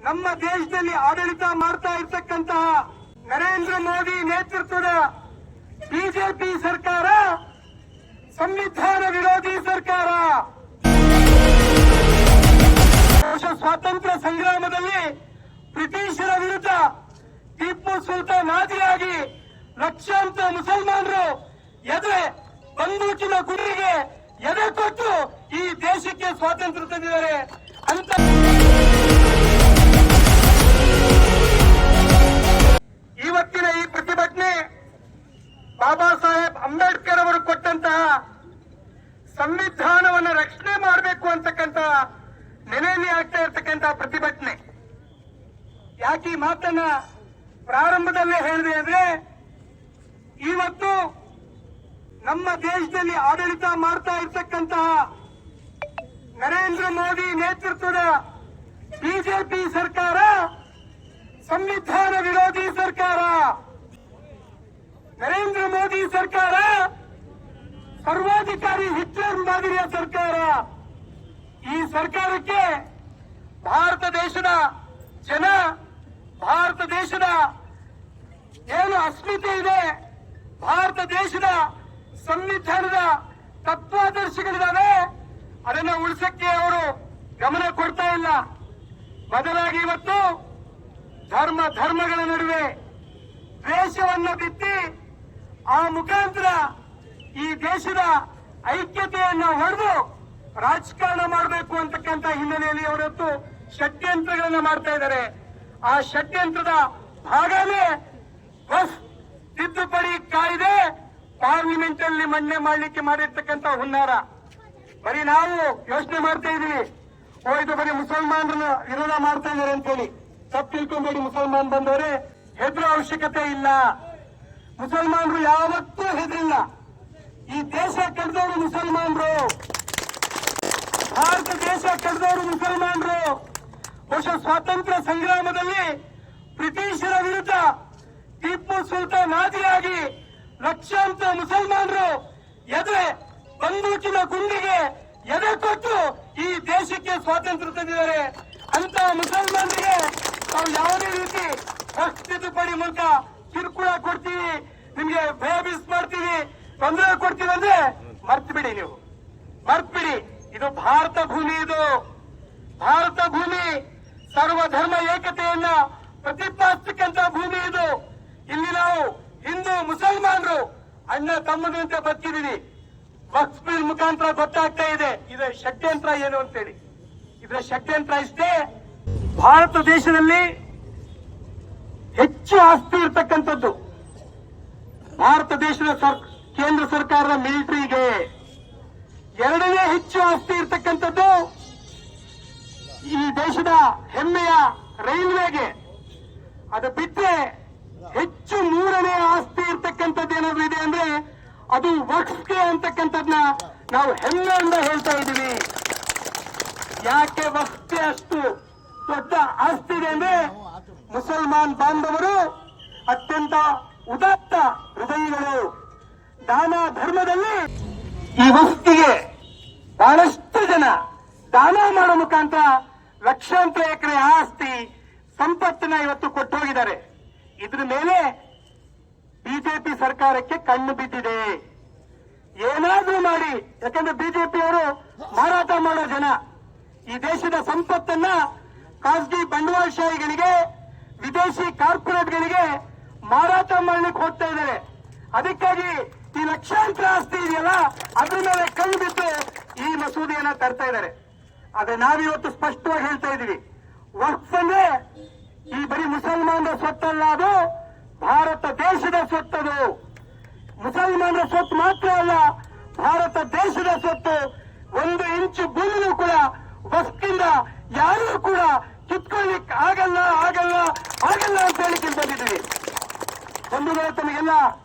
ನಮ್ಮ ದೇಶದಲ್ಲಿ ಆಡಳಿತ ಮಾಡ್ತಾ ಇರ್ತಕ್ಕಂತಹ ನರೇಂದ್ರ ಮೋದಿ ನೇತೃತ್ವದ ಬಿಜೆಪಿ ಸರ್ಕಾರ ಸಂವಿಧಾನ ವಿರೋಧಿ ಸರ್ಕಾರ. ಸ್ವಾತಂತ್ರ್ಯ ಸಂಗ್ರಾಮದಲ್ಲಿ ಬ್ರಿಟಿಷರ ವಿರುದ್ಧ ಟಿಪ್ಪು ಸುಲ್ತಾನ್ ಆದಿಯಾಗಿ ಲಕ್ಷಾಂತರ ಮುಸಲ್ಮಾನರು ಎದೆ ಬಂದೂಕಿನ ಗುಂಡಿಗೆ ಎದೆ ಕೊಟ್ಟು ಈ ದೇಶಕ್ಕೆ ಸ್ವಾತಂತ್ರ್ಯ ತಂದಿದ್ದಾರೆ ಅಂತ ಇವತ್ತಿನ ಈ ಪ್ರತಿಭಟನೆ ಬಾಬಾ ಸಾಹೇಬ್ ಅಂಬೇಡ್ಕರ್ ಅವರು ಕೊಟ್ಟಂತಹ ಸಂವಿಧಾನವನ್ನು ರಕ್ಷಣೆ ಮಾಡಬೇಕು ಅಂತಕ್ಕಂತ ನೆನೆಯಲ್ಲಿ ಆಗ್ತಾ ಇರ್ತಕ್ಕಂತಹ ಪ್ರತಿಭಟನೆ. ಯಾಕೆ ಈ ಮಾತನ್ನ ಪ್ರಾರಂಭದಲ್ಲೇ ಹೇಳಿದೆ ಅಂದ್ರೆ, ಇವತ್ತು ನಮ್ಮ ದೇಶದಲ್ಲಿ ಆಡಳಿತ ಮಾಡ್ತಾ ಇರ್ತಕ್ಕಂತಹ ನರೇಂದ್ರ ಮೋದಿ ನೇತೃತ್ವದ ಬಿಜೆಪಿ ಸರ್ಕಾರ ಸಂವಿಧಾನ ವಿರೋಧಿ ಸರ್ಕಾರ. ನರೇಂದ್ರ ಮೋದಿ ಸರ್ಕಾರ ಸರ್ವಾಧಿಕಾರಿ ಹಿಟ್ಲರ್ ಮಾದರಿಯ ಸರ್ಕಾರ. ಈ ಸರ್ಕಾರಕ್ಕೆ ಭಾರತ ದೇಶದ ಜನ, ಭಾರತ ದೇಶದ ಏನು ಅಸ್ಮಿತೆ ಇದೆ, ಭಾರತ ದೇಶದ ಸಂವಿಧಾನದ ತತ್ವಾದರ್ಶಗಳಿದ್ದಾವೆ, ಅದನ್ನ ಉಳಿಸಕ್ಕೆ ಅವರು ಗಮನ ಕೊಡ್ತಾ ಇಲ್ಲ. ಬದಲಾಗಿ ಇವತ್ತು ಧರ್ಮಗಳ ನಡುವೆ ದ್ವೇಷವನ್ನು ಬಿತ್ತಿ ಆ ಮುಖಾಂತರ ಈ ದೇಶದ ಐಕ್ಯತೆಯನ್ನು ಹೊಡೆದು ರಾಜಕಾರಣ ಮಾಡಬೇಕು ಅಂತಕ್ಕಂಥ ಹಿನ್ನೆಲೆಯಲ್ಲಿ ಅವರತ್ತು ಷಡ್ಯಂತ್ರಗಳನ್ನ ಮಾಡ್ತಾ ಇದ್ದಾರೆ. ಆ ಷಡ್ಯಂತ್ರದ ಭಾಗವೇ ವಕ್ಫ್ ತಿದ್ದುಪಡಿ ಕಾಯ್ದೆ ಪಾರ್ಲಿಮೆಂಟ್ ಅಲ್ಲಿ ಮಂಡನೆ ಮಾಡಲಿಕ್ಕೆ ಮಾಡಿರ್ತಕ್ಕಂಥ ಹುನ್ನಾರ. ಬರೀ ನಾವು ಯೋಚನೆ ಮಾಡ್ತಾ ಇದೀವಿ, ಇದು ಬರೀ ಮುಸಲ್ಮಾನರನ್ನ ವಿರೋಧ ಮಾಡ್ತಾ ಇದ್ದಾರೆ ಅಂತೇಳಿ. ತಪ್ಪು ತಿಳ್ಕೊಂಬೇಡಿ, ಮುಸಲ್ಮಾನ್ ಬಂದವರೇ ಹೆದರೋ ಅವಶ್ಯಕತೆ ಇಲ್ಲ. ಮುಸಲ್ಮಾನರು ಯಾವತ್ತೂ ಹೆದರಿಲ್ಲ. ಈ ದೇಶ ಕಳೆದವರು ಮುಸಲ್ಮಾನರು, ಭಾರತ ದೇಶ ಕಳೆದವರು ಮುಸಲ್ಮಾನರು. ಬಹುಶಃ ಸ್ವಾತಂತ್ರ್ಯ ಸಂಗ್ರಾಮದಲ್ಲಿ ಬ್ರಿಟಿಷರ ವಿರುದ್ಧ ಟಿಪ್ಪು ಸುಲ್ತಾನ್ ಆದಿಯಾಗಿ ಲಕ್ಷಾಂತರ ಮುಸಲ್ಮಾನರು ಎದೆ ಬಂದೂಕಿನ ಗುಂಡಿಗೆ ಎದೆ ಕೊಟ್ಟು ಈ ದೇಶಕ್ಕೆ ಸ್ವಾತಂತ್ರ್ಯ ತಂದಿದ್ದಾರೆ. ಅಂತ ಮುಸಲ್ಮಾನರಿಗೆ ನಾವು ಯಾವುದೇ ರೀತಿ ವಕ್ಫ್ ತಿದ್ದುಪಡಿ ಮೂಲಕ ಕಿರುಕುಳ ಕೊಡ್ತೀವಿ, ನಿಮ್ಗೆ ಭಯಭೀಸ್ ಮಾಡ್ತೀವಿ, ತೊಂದರೆ ಕೊಡ್ತೀವಿ ಅಂದ್ರೆ ಮರ್ತ್ಬಿಡಿ, ನೀವು ಮರ್ತ್ಬಿಡಿ. ಇದು ಭಾರತ ಭೂಮಿ, ಇದು ಭಾರತ ಭೂಮಿ, ಸರ್ವಧರ್ಮ ಏಕತೆಯನ್ನ ಪ್ರತಿಪಾದಿಸತಕ್ಕಂತ ಭೂಮಿ ಇದು. ಇಲ್ಲಿ ನಾವು ಹಿಂದೂ ಮುಸಲ್ಮಾನರು ಅಣ್ಣ ತಮ್ಮದಂತೆ ಬದುಕಿದೀವಿ. ವಕ್ಫ್ ಬಿಲ್ ಮುಖಾಂತರ ಗೊತ್ತಾಗ್ತಾ ಇದೆ ಇದರ ಷಡ್ಯಂತ್ರ ಏನು ಅಂತೇಳಿ. ಇದರ ಷಡ್ಯಂತ್ರ ಇಷ್ಟೇ, ಭಾರತ ದೇಶದಲ್ಲಿ ಹೆಚ್ಚು ಆಸ್ತಿ ಇರತಕ್ಕಂಥದ್ದು ಭಾರತ ದೇಶದ ಕೇಂದ್ರ ಸರ್ಕಾರದ ಮಿಲಿಟರಿಗೆ, ಎರಡನೇ ಹೆಚ್ಚು ಆಸ್ತಿ ಇರತಕ್ಕಂಥದ್ದು ಈ ದೇಶದ ಹೆಮ್ಮೆಯ ರೈಲ್ವೆಗೆ. ಅದು ಬಿಟ್ಟರೆ ಹೆಚ್ಚು ಮೂರನೇ ಆಸ್ತಿ ಇರ್ತಕ್ಕಂಥದ್ದು ಏನಾದ್ರು ಇದೆ ಅಂದ್ರೆ ಅದು ವಕ್ಫ್ಗೆ ಅಂತಕ್ಕಂಥದ್ನ ನಾವು ಹೆಮ್ಮೆಯಿಂದ ಹೇಳ್ತಾ ಇದ್ದೀವಿ. ಯಾಕೆ ವಕ್ಫ್ಗೆ ಅಷ್ಟು ದೊಡ್ಡ ಆಸ್ತಿ ಇದೆ ಅಂದ್ರೆ, ಮುಸಲ್ಮಾನ್ ಬಾಂಧವರು ಅತ್ಯಂತ ಉದಾತ್ತ ಹೃದಯಗಳು. ದಾನ ಧರ್ಮದಲ್ಲಿ ಈ ವಕ್ಫ್ಗೆ ಬಹಳಷ್ಟು ಜನ ದಾನ ಮಾಡೋ ಮುಖಾಂತರ ಲಕ್ಷಾಂತರ ಎಕರೆ ಆಸ್ತಿ ಸಂಪತ್ತನ್ನ ಇವತ್ತು ಕೊಟ್ಟು ಹೋಗಿದ್ದಾರೆ. ಇದ್ರ ಮೇಲೆ ಬಿಜೆಪಿ ಸರ್ಕಾರಕ್ಕೆ ಕಣ್ಣು ಬಿದ್ದಿದೆ. ಏನಾದ್ರೂ ಮಾಡಿ, ಯಾಕಂದ್ರೆ ಬಿಜೆಪಿಯವರು ಮಾರಾಟ ಮಾಡೋ ಜನ. ಈ ದೇಶದ ಸಂಪತ್ತನ್ನ ಖಾಸಗಿ ಬಂಡವಾಳಶಾಹಿಗಳಿಗೆ, ವಿದೇಶಿ ಕಾರ್ಪೊರೇಟ್ಗಳಿಗೆ ಮಾರಾಟ ಮಾಡ್ಲಿಕ್ಕೆ ಹೋಗ್ತಾ ಇದ್ದಾರೆ. ಅದಕ್ಕಾಗಿ ಈ ಲಕ್ಷಾಂತರ ಆಸ್ತಿ ಇದೆಯಲ್ಲ, ಅದ್ರ ಮೇಲೆ ಕಣ್ಣು ಬಿದ್ದು ಈ ಮಸೂದೆಯನ್ನ ತರ್ತಾ ಇದ್ದಾರೆ. ಆದ್ರೆ ನಾವಿವತ್ತು ಸ್ಪಷ್ಟವಾಗಿ ಹೇಳ್ತಾ ಇದೀವಿ, ವಕ್ಫ್ ಅಂದ್ರೆ ಈ ಬರೀ ಮುಸಲ್ಮಾನರ ಸ್ವತ್ತಲ್ಲ, ಅದು ಭಾರತ ದೇಶದ ಸ್ವತ್ತದು. ಮುಸಲ್ಮಾನರ ಸ್ವತ್ತು ಮಾತ್ರ ಅಲ್ಲ, ಭಾರತ ದೇಶದ ಸ್ವತ್ತು. 1 ಇಂಚು ಭೂಮಿಯೂ ಕೂಡ ವಕ್ಫ್ನಿಂದ ಯಾರೂ ಕೂಡ ಕಿತ್ಕೊಳ್ಳಿಕ್ ಆಗಲ್ಲ ಆಗಲ್ಲ ಆಗಲ್ಲ ಅಂತ ಹೇಳಿಕೆ ಬಂದಿದ್ದೀವಿ. ಒಂದು ವೇಳೆ ತಮಗೆಲ್ಲ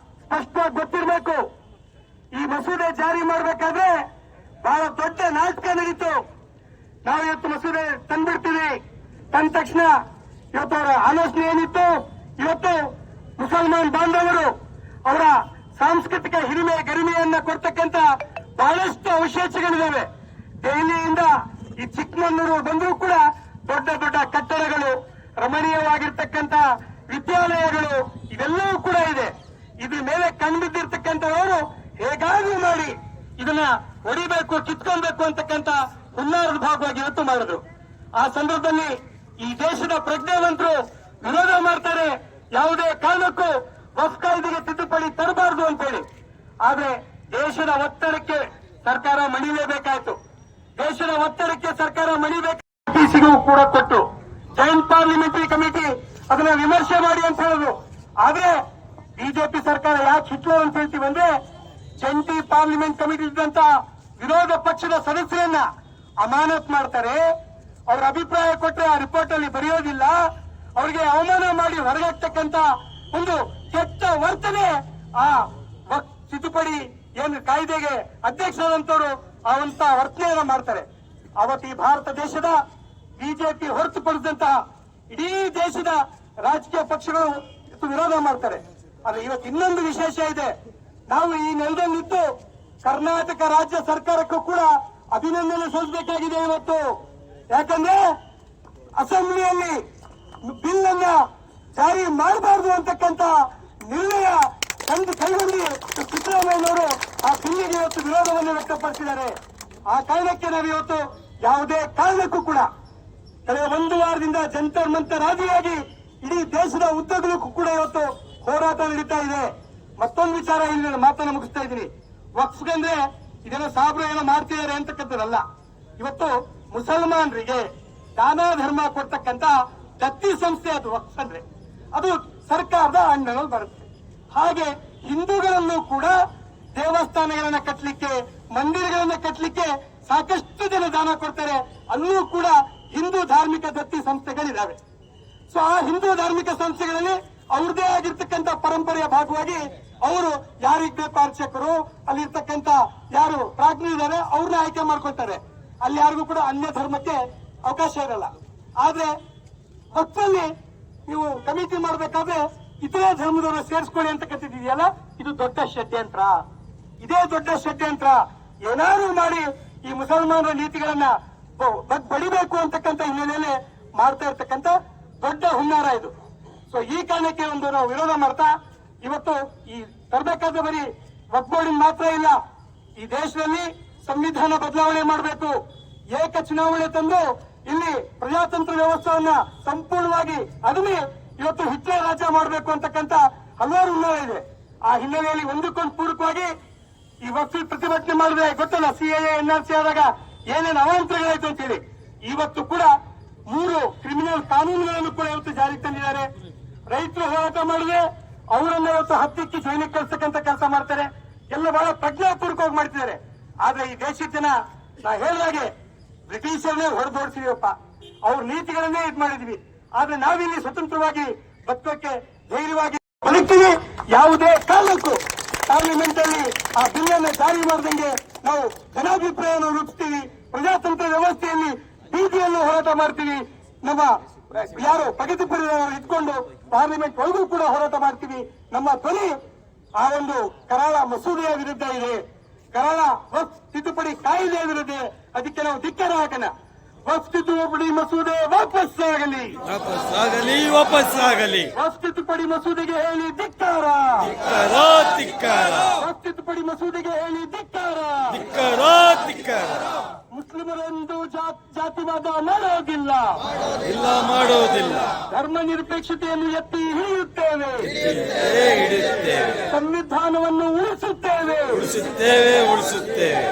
ಸ್ಪಷ್ಟವಾಗಿ ಗೊತ್ತಿರಬೇಕು, ಈ ಮಸೂದೆ ಜಾರಿ ಮಾಡಬೇಕಾದ್ರೆ ಬಹಳ ದೊಡ್ಡ ನಾಟಕ ನಡೀತು. ನಾವು ಇವತ್ತು ಮಸೂದೆ ತಂದ್ಬಿಡ್ತೀವಿ, ತಂದ ತಕ್ಷಣ ಇವತ್ತು ಅವರ ಆಲೋಚನೆ ಏನಿತ್ತು, ಇವತ್ತು ಮುಸಲ್ಮಾನ್ ಬಾಂಧವರು ಅವರ ಸಾಂಸ್ಕೃತಿಕ ಹಿರಿಮೆ ಗರಿಮೆಯನ್ನ ಕೊಡ್ತಕ್ಕಂತ ಬಹಳಷ್ಟು ಅವಶೇಷಗಳಿದ್ದಾವೆ. ದೆಹಲಿಯಿಂದ ಈ ಚಿಕ್ಕಮಗಳೂರು ಬಂದರೂ ಕೂಡ ದೊಡ್ಡ ದೊಡ್ಡ ಕಟ್ಟಡಗಳು, ಸಂದರ್ಭದಲ್ಲಿ ಈ ದೇಶದ ಪ್ರಜ್ಞಾವಂತರು ವಿರೋಧ ಮಾಡ್ತಾರೆ. ಯಾವುದೇ ಕಾರಣಕ್ಕೂ ವಕ್ಫ್ ಕಾಯ್ದೆಗೆ ತಿದ್ದುಪಡಿ ತರಬಾರದು ಅಂತೇಳಿ. ಆದ್ರೆ ದೇಶದ ಒತ್ತಡಕ್ಕೆ ಸರ್ಕಾರ ಮಣಿಲೇಬೇಕಾಯ್ತು. ದೇಶದ ಒತ್ತಡಕ್ಕೆ ಸರ್ಕಾರ ಮಣಿಬೇಕು ಕೂಡ ಕೊಟ್ಟು ಜಾಯಿಂಟ್ ಪಾರ್ಲಿಮೆಂಟರಿ ಕಮಿಟಿ ಅದನ್ನ ವಿಮರ್ಶೆ ಮಾಡಿ ಅಂತ ಹೇಳಿದ್ರು. ಆದ್ರೆ ಬಿಜೆಪಿ ಸರ್ಕಾರ ಯಾಕೆ ಹಿಟ್ಲು ಅಂತ ಹೇಳ್ತೀವಿ ಅಂದ್ರೆ, ಜಂಟಿ ಪಾರ್ಲಿಮೆಂಟ್ ಕಮಿಟಿ ಇದ್ದಂತ ವಿರೋಧ ಪಕ್ಷದ ಸದಸ್ಯರನ್ನ ಅಮಾನತ್ ಮಾಡ್ತಾರೆ. ಅವ್ರ ಅಭಿಪ್ರಾಯ ಕೊಟ್ಟರೆ ಆ ರಿಪೋರ್ಟ್ ಅಲ್ಲಿ ಬರೆಯೋದಿಲ್ಲ. ಅವರಿಗೆ ಅವಮಾನ ಮಾಡಿ ಹೊರಗಾಗ್ತಕ್ಕಂತ ಒಂದು ಕೆಟ್ಟ ವರ್ತನೆ ಆ ತಿದ್ದುಪಡಿ ಏನು ಕಾಯ್ದೆಗೆ ಅಧ್ಯಕ್ಷರಾದಂತವರು ಅವಂತ ವರ್ತನೆಯನ್ನ ಮಾಡ್ತಾರೆ. ಅವತ್ತು ಈ ಭಾರತ ದೇಶದ ಬಿಜೆಪಿ ಹೊರತುಪಡಿಸಿದಂತಹ ಇಡೀ ದೇಶದ ರಾಜಕೀಯ ಪಕ್ಷಗಳು ವಿರೋಧ ಮಾಡ್ತಾರೆ. ಆದ್ರೆ ಇವತ್ತು ಇನ್ನೊಂದು ವಿಶೇಷ ಇದೆ. ನಾವು ಈ ನೆಲದಲ್ಲಿದ್ದು ಕರ್ನಾಟಕ ರಾಜ್ಯ ಸರ್ಕಾರಕ್ಕೂ ಕೂಡ ಅಭಿನಂದನೆ ಸಲ್ಲಿಸಬೇಕಾಗಿದೆ ಇವತ್ತು. ಯಾಕಂದ್ರೆ ಅಸೆಂಬ್ಲಿಯಲ್ಲಿ ಬಿಲ್ ಅನ್ನ ಜಾರಿ ಮಾಡಬಾರದು ಅಂತಕ್ಕಂತ ನಿರ್ಣಯ ಕೈಗೊಂಡು ಸಿದ್ದರಾಮಯ್ಯನವರು ಆ ಬಿಲ್ಲಿಗೆ ಇವತ್ತು ವಿರೋಧವನ್ನು ವ್ಯಕ್ತಪಡಿಸಿದ್ದಾರೆ. ಆ ಕಾರಣಕ್ಕೆ ನಾವು ಇವತ್ತು ಯಾವುದೇ ಕಾರಣಕ್ಕೂ ಕೂಡ ಕಳೆದ ಒಂದು ವಾರದಿಂದ ಜಂತರ್ ಮಂತರ್ ಆದಿಯಾಗಿ ಇಡೀ ದೇಶದ ಉದ್ದಗಲಕ್ಕೂ ಕೂಡ ಇವತ್ತು ಹೋರಾಟ ನಡೀತಾ ಇದೆ. ಮತ್ತೊಂದು ವಿಚಾರ ಇಲ್ಲಿ ಮಾತನ್ನು ಮುಗಿಸ್ತಾ ಇದ್ದೀನಿ. ವಕ್ಫ್ಗಂದ್ರೆ ಇದೆಲ್ಲ ಸಾಬ್ರು ಏನೋ ಮಾಡ್ತಿದ್ದಾರೆ ಅಂತಕ್ಕಂಥದ್ದಲ್ಲ. ಇವತ್ತು ಮುಸಲ್ಮಾನರಿಗೆ ದಾನ ಧರ್ಮ ಕೊಡ್ತಕ್ಕಂತ ದತ್ತಿ ಸಂಸ್ಥೆ ಅದು ವಕ್ಫ್ ಅಂದ್ರೆ. ಅದು ಸರ್ಕಾರದ ಅಂಡರಲ್ಲಿ ಬರುತ್ತೆ. ಹಾಗೆ ಹಿಂದೂಗಳಲ್ಲೂ ಕೂಡ ದೇವಸ್ಥಾನಗಳನ್ನ ಕಟ್ಟಲಿಕ್ಕೆ, ಮಂದಿರಗಳನ್ನ ಕಟ್ಟಲಿಕ್ಕೆ ಸಾಕಷ್ಟು ಜನ ದಾನ ಕೊಡ್ತಾರೆ. ಅಲ್ಲೂ ಕೂಡ ಹಿಂದೂ ಧಾರ್ಮಿಕ ದತ್ತಿ ಸಂಸ್ಥೆಗಳಿದ್ದಾವೆ. ಸೊ ಆ ಹಿಂದೂ ಧಾರ್ಮಿಕ ಸಂಸ್ಥೆಗಳಲ್ಲಿ ಅವ್ರದೇ ಆಗಿರ್ತಕ್ಕಂಥ ಪರಂಪರೆಯ ಭಾಗವಾಗಿ ಅವರು ಯಾರಿಗೆ ಬೇಕು ಅರ್ಚಕರು, ಅಲ್ಲಿರ್ತಕ್ಕಂಥ ಯಾರು ಪ್ರಾಜ್ಞಿದ್ದಾರೆ ಅವ್ರನ್ನ ಆಯ್ಕೆ ಮಾಡ್ಕೊಳ್ತಾರೆ. ಅಲ್ಲಿ ಯಾರಿಗೂ ಕೂಡ ಅನ್ಯ ಧರ್ಮಕ್ಕೆ ಅವಕಾಶ ಇರಲ್ಲ. ಆದ್ರೆ ವಕ್ಫಲ್ಲಿ ನೀವು ಕಮಿಟಿ ಮಾಡಬೇಕಾದ್ರೆ ಇತರೆ ಧರ್ಮದವರು ಸೇರಿಸ್ಕೊಳ್ಳಿ ಅಂತಕ್ಕಂಥದ್ದಿದೆಯಲ್ಲ, ಇದು ದೊಡ್ಡ ಷಡ್ಯಂತ್ರ. ಇದೇ ದೊಡ್ಡ ಷಡ್ಯಂತ್ರ. ಏನಾದ್ರು ಮಾಡಿ ಈ ಮುಸಲ್ಮಾನರ ನೀತಿಗಳನ್ನ ಬಡಿಬೇಕು ಅಂತಕ್ಕಂಥ ಹಿನ್ನೆಲೆಯಲ್ಲಿ ಮಾಡ್ತಾ ಇರ್ತಕ್ಕಂಥ ದೊಡ್ಡ ಹುನ್ನಾರ ಇದು. ಸೊ ಈ ಕಾರಣಕ್ಕೆ ಒಂದು ನಾವು ವಿರೋಧ ಮಾಡ್ತಾ ಇವತ್ತು ಈ ತರಬೇಕಾದ ಬರೀ ವಕ್ಫ್ ಬೋರ್ಡಿನ ಮಾತ್ರ ಇಲ್ಲ, ಈ ದೇಶದಲ್ಲಿ ಸಂವಿಧಾನ ಬದಲಾವಣೆ ಮಾಡಬೇಕು, ಏಕ ಚುನಾವಣೆ ತಂದು ಇಲ್ಲಿ ಪ್ರಜಾತಂತ್ರ ವ್ಯವಸ್ಥೆಯನ್ನ ಸಂಪೂರ್ಣವಾಗಿ ಅದನ್ನೇ ಇವತ್ತು ಹಿಟ್ಲರ್ ರಾಜ್ಯ ಮಾಡಬೇಕು ಅಂತಕ್ಕಂಥ ಹಲವಾರು ಹುನ್ನಾರ ಇದೆ. ಆ ಹಿನ್ನೆಲೆಯಲ್ಲಿ ಒಂದಕ್ಕೊಂದು ಪೂರಕವಾಗಿ ಈ ವಕ್ಫ್ ಪ್ರತಿಭಟನೆ ಮಾಡಿದ್ರೆ ಗೊತ್ತಲ್ಲ, ಸಿಎಎ ಎನ್ಆರ್ಸಿ ಆದಾಗ ಏನೇನು ಅವಾಂತರಗಳಾಯ್ತು ಅಂತೇಳಿ. ಇವತ್ತು ಕೂಡ 3 ಕ್ರಿಮಿನಲ್ ಕಾನೂನುಗಳನ್ನು ಕೂಡ ಇವತ್ತು ಜಾರಿಗೆ ತಂದಿದ್ದಾರೆ. ರೈತರು ಹೋರಾಟ ಮಾಡಿದ್ರೆ ಅವರನ್ನ ಇವತ್ತು ಹತ್ತಿಕ್ಕಿ ಜೈಲಿಗೆ ಕಳಿಸ್ತಕ್ಕಂಥ ಕೆಲಸ ಮಾಡ್ತಾರೆ. ಎಲ್ಲ ಬಹಳ ಪ್ರಜ್ಞಾಪೂರ್ವಕವಾಗಿ ಮಾಡ್ತಿದ್ದಾರೆ. ಆದ್ರೆ ಈ ದೇಶದ ಜನ ನಾ ಹೇಳಿದಾಗೆ ಬ್ರಿಟಿಷರನ್ನೇ ಹೊಡೆದೋಡಿಸಿದೀವಪ್ಪ, ಅವ್ರ ನೀತಿಗಳನ್ನೇ ಇದು ಮಾಡಿದ್ವಿ. ಆದ್ರೆ ನಾವಿಲ್ಲಿ ಸ್ವತಂತ್ರವಾಗಿ ಬದುಕೋಕೆ ಧೈರ್ಯವಾಗಿ ಬದುಕ್ತೀವಿ. ಯಾವುದೇ ಕಾರಣಕ್ಕೂ ಪಾರ್ಲಿಮೆಂಟ್ ಅಲ್ಲಿ ಆ ಬಿಲ್ ಅನ್ನು ಜಾರಿ ಮಾಡದಂಗೆ ನಾವು ಜನಾಭಿಪ್ರಾಯವನ್ನು ರೂಪಿಸ್ತೀವಿ. ಪ್ರಜಾತಂತ್ರ ವ್ಯವಸ್ಥೆಯಲ್ಲಿ ಬೀದಿಯನ್ನು ಹೋರಾಟ ಮಾಡ್ತೀವಿ. ನಮ್ಮ ಯಾರು ಪ್ರಗತಿಪರ ಇಟ್ಕೊಂಡು ಪಾರ್ಲಿಮೆಂಟ್ ಒಳಗೂ ಕೂಡ ಹೋರಾಟ ಮಾಡ್ತೀವಿ. ನಮ್ಮ ಧ್ವನಿ ಆ ಒಂದು ಕರಾಳ ಮಸೂದೆಯ ವಿರುದ್ಧ ಇದೆ, ಕರಾಳ ವಕ್ಫ್ ತಿದ್ದುಪಡಿ ಕಾಯ್ದೆಯ ವಿರುದ್ಧ. ಅದಕ್ಕೆ ನಾವು ಧಿಕ್ಕಾರ ಹಾಕೋಣ. ವಕ್ಫ್ ತಿದ್ದುಪಡಿ ಮಸೂದೆ ವಾಪಸ್ಸಾಗಲಿ, ವಾಪಸ್ಸಾಗಲಿ, ವಾಪಸ್ಸಾಗಲಿ. ವಕ್ಫ್ ತಿದ್ದುಪಡಿ ಮಸೂದೆಗೆ ಹೇಳಿ ಧಿಕ್ಕಾರ, ಧಿಕ್ಕಾರ, ಧಿಕ್ಕಾರ. ವಕ್ಫ್ ತಿದ್ದುಪಡಿ ಮಸೂದೆಗೆ ಹೇಳಿ ಧಿಕ್ಕಾರ, ಧಿಕ್ಕಾರ, ಧಿಕ್ಕಾರ. ಮುಸ್ಲಿಮರೆಂದು ಜಾತಿವಾದ ಮಾಡೋದಿಲ್ಲ, ಇಲ್ಲ, ಮಾಡೋದಿಲ್ಲ. ಧರ್ಮ ನಿರಪೇಕ್ಷತೆಯನ್ನು ಎತ್ತಿ ಹಿಡಿಯುತ್ತೇವೆ, ಹಿಡಿಯುತ್ತೇವೆ, ಸಂವಿಧಾನವನ್ನು ಉಳಿಸುತ್ತೇವೆ, ಉಳಿಸುತ್ತೇವೆ, ಉಳಿಸುತ್ತೇವೆ.